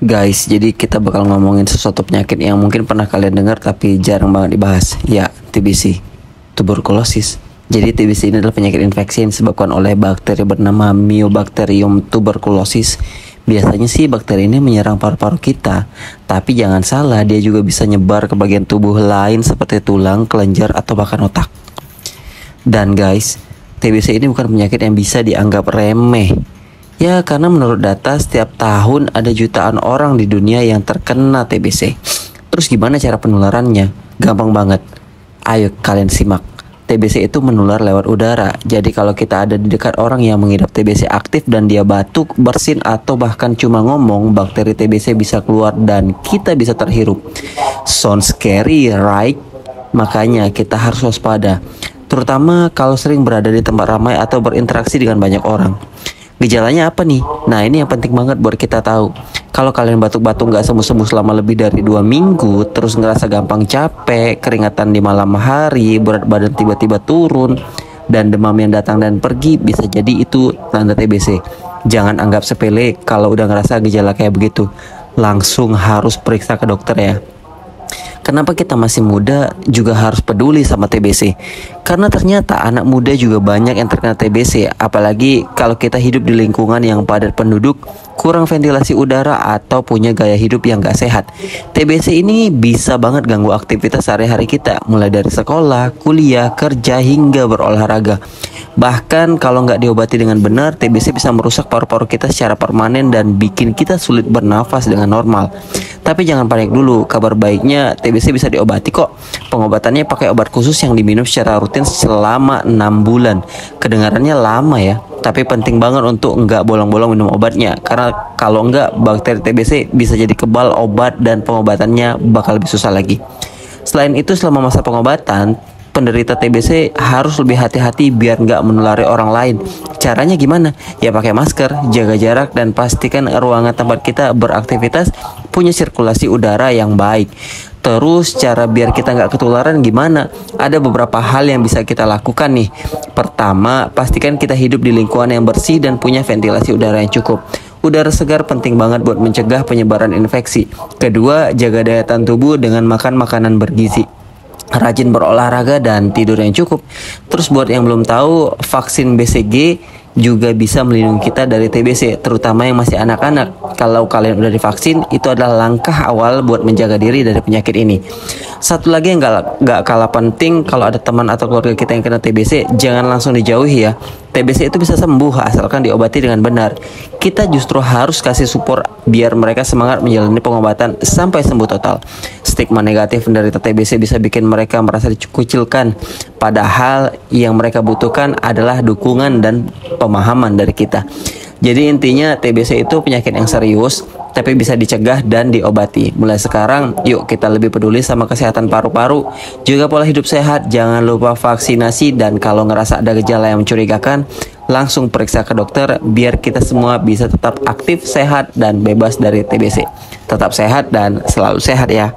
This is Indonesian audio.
Guys, jadi kita bakal ngomongin sesuatu penyakit yang mungkin pernah kalian dengar tapi jarang banget dibahas. Ya, TBC, tuberkulosis. Jadi TBC ini adalah penyakit infeksi yang disebabkan oleh bakteri bernama Mycobacterium tuberculosis. Biasanya sih bakteri ini menyerang paru-paru kita, tapi jangan salah, dia juga bisa nyebar ke bagian tubuh lain seperti tulang, kelenjar, atau bahkan otak. Dan guys, TBC ini bukan penyakit yang bisa dianggap remeh. Ya, karena menurut data setiap tahun ada jutaan orang di dunia yang terkena TBC. Terus gimana cara penularannya? Gampang banget. Ayo kalian simak. TBC itu menular lewat udara. Jadi kalau kita ada di dekat orang yang mengidap TBC aktif dan dia batuk, bersin, atau bahkan cuma ngomong, bakteri TBC bisa keluar dan kita bisa terhirup. Sound scary, right? Makanya kita harus waspada. Terutama kalau sering berada di tempat ramai atau berinteraksi dengan banyak orang. Gejalanya apa nih? Nah, ini yang penting banget buat kita tahu. Kalau kalian batuk-batuk nggak sembuh-sembuh selama lebih dari 2 minggu, terus ngerasa gampang capek, keringatan di malam hari, berat badan tiba-tiba turun, dan demam yang datang dan pergi, bisa jadi itu tanda TBC. Jangan anggap sepele kalau udah ngerasa gejala kayak begitu. Langsung harus periksa ke dokter ya. Kenapa kita masih muda juga harus peduli sama TBC? Karena ternyata anak muda juga banyak yang terkena TBC. Apalagi kalau kita hidup di lingkungan yang padat penduduk, kurang ventilasi udara, atau punya gaya hidup yang gak sehat. TBC ini bisa banget ganggu aktivitas sehari-hari kita, mulai dari sekolah, kuliah, kerja, hingga berolahraga. Bahkan kalau nggak diobati dengan benar, TBC bisa merusak paru-paru kita secara permanen dan bikin kita sulit bernafas dengan normal. Tapi jangan panik dulu, kabar baiknya TBC bisa diobati kok. Pengobatannya pakai obat khusus yang diminum secara rutin selama 6 bulan. Kedengarannya lama ya, tapi penting banget untuk nggak bolong-bolong minum obatnya. Karena kalau nggak, bakteri TBC bisa jadi kebal obat dan pengobatannya bakal lebih susah lagi. Selain itu, selama masa pengobatan, penderita TBC harus lebih hati-hati biar nggak menulari orang lain. Caranya gimana? Ya pakai masker, jaga jarak, dan pastikan ruangan tempat kita beraktivitas punya sirkulasi udara yang baik. Terus cara biar kita nggak ketularan gimana? Ada beberapa hal yang bisa kita lakukan nih. Pertama, pastikan kita hidup di lingkungan yang bersih dan punya ventilasi udara yang cukup. Udara segar penting banget buat mencegah penyebaran infeksi. Kedua, jaga daya tahan tubuh dengan makan makanan bergizi, rajin berolahraga, dan tidur yang cukup. Terus buat yang belum tahu, vaksin BCG juga bisa melindungi kita dari TBC, terutama yang masih anak-anak. Kalau kalian udah divaksin, itu adalah langkah awal buat menjaga diri dari penyakit ini. Satu lagi yang gak kalah penting, kalau ada teman atau keluarga kita yang kena TBC, jangan langsung dijauhi ya. TBC itu bisa sembuh asalkan diobati dengan benar. Kita justru harus kasih support biar mereka semangat menjalani pengobatan sampai sembuh total. Stigma negatif penderita TBC bisa bikin mereka merasa dikucilkan, padahal yang mereka butuhkan adalah dukungan dan pemahaman dari kita. Jadi intinya TBC itu penyakit yang serius, tapi bisa dicegah dan diobati. Mulai sekarang, yuk kita lebih peduli sama kesehatan paru-paru, juga pola hidup sehat, jangan lupa vaksinasi, dan kalau ngerasa ada gejala yang mencurigakan, langsung periksa ke dokter biar kita semua bisa tetap aktif, sehat, dan bebas dari TBC. Tetap sehat dan selalu sehat ya.